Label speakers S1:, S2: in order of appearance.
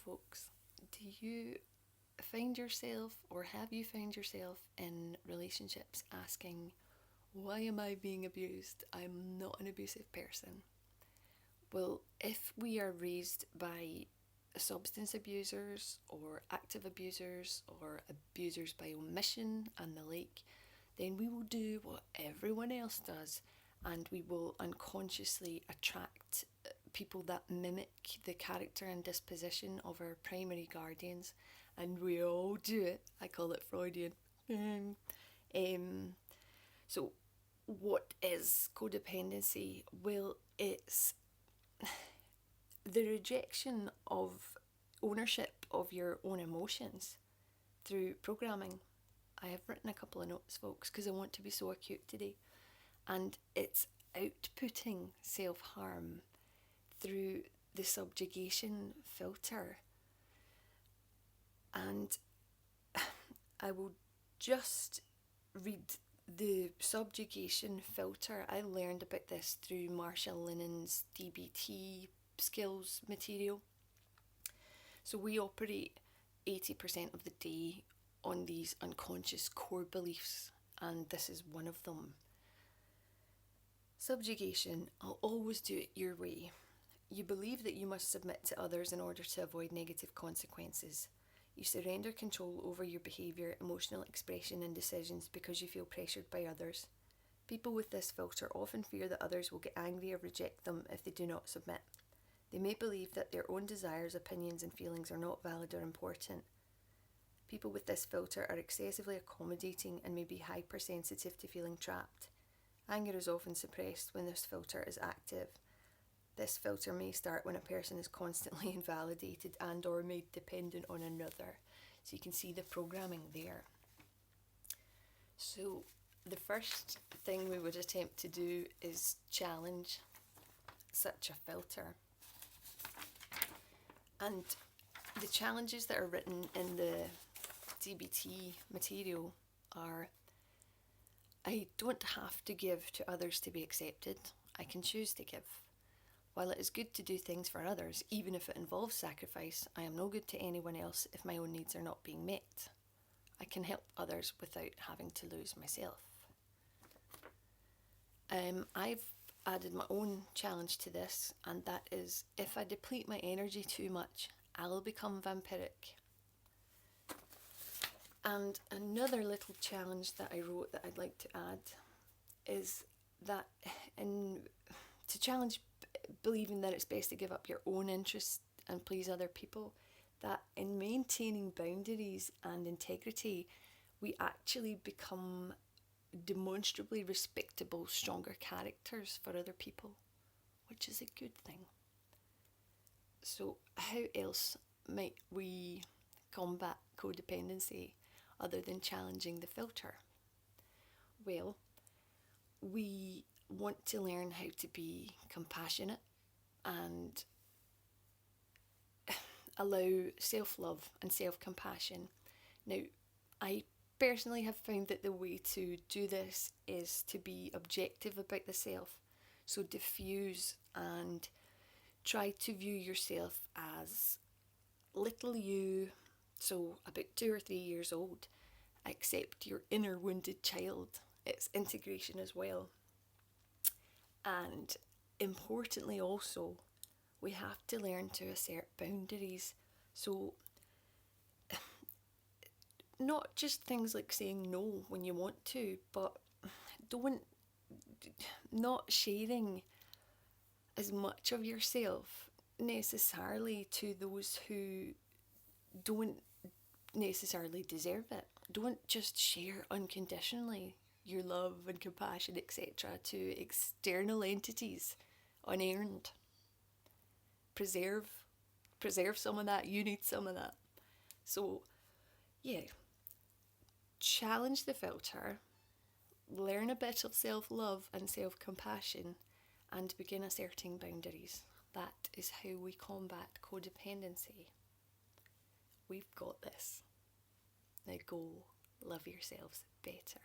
S1: folks, do you find yourself, or have you found yourself in relationships asking, why am I being abused? I'm not an abusive person. Well, if we are raised by substance abusers or active abusers or abusers by omission and the like, then we will do what everyone else does, and we will unconsciously attract people that mimic the character and disposition of our primary guardians, and we all do it. I call it Freudian. So, what is codependency? Well, it's the rejection of ownership of your own emotions through programming. I have written a couple of notes, folks, because I want to be so acute today. And it's outputting self-harm through the subjugation filter. And I will just read the subjugation filter. I learned about this through Marshall Linen's DBT skills material. So we operate 80% of the day on these unconscious core beliefs, and this is one of them. Subjugation: I'll always do it your way. You believe that you must submit to others in order to avoid negative consequences. You surrender control over your behaviour, emotional expression and decisions because you feel pressured by others. People with this filter often fear that others will get angry or reject them if they do not submit. They may believe that their own desires, opinions and feelings are not valid or important. People with this filter are excessively accommodating and may be hypersensitive to feeling trapped. Anger is often suppressed when this filter is active. This filter may start when a person is constantly invalidated and or made dependent on another. So you can see the programming there. So the first thing we would attempt to do is challenge such a filter. And the challenges that are written in the DBT material are: I don't have to give to others to be accepted. I can choose to give. While it is good to do things for others, even if it involves sacrifice, I am no good to anyone else if my own needs are not being met. I can help others without having to lose myself. I've added my own challenge to this, and that is: if I deplete my energy too much, I'll become vampiric. And another little challenge that I wrote that I'd like to add is that to challenge believing that it's best to give up your own interests and please other people, that in maintaining boundaries and integrity, we actually become demonstrably respectable, stronger characters for other people, which is a good thing. So how else might we combat codependency other than challenging the filter? Well, we want to learn how to be compassionate and allow self-love and self-compassion. Now, I personally have found that the way to do this is to be objective about the self. So diffuse and try to view yourself as little you, so about 2 or 3 years old. Accept your inner wounded child. It's integration as well. And importantly also, we have to learn to assert boundaries. So not just things like saying no when you want to, but not sharing as much of yourself necessarily to those who don't necessarily deserve it. Don't just share unconditionally your love and compassion, etc., to external entities unearned. Preserve some of that. You need some of that. So yeah, challenge the filter, learn a bit of self-love and self-compassion, and begin asserting boundaries. That is how we combat codependency. We've got this. Now go love yourselves better.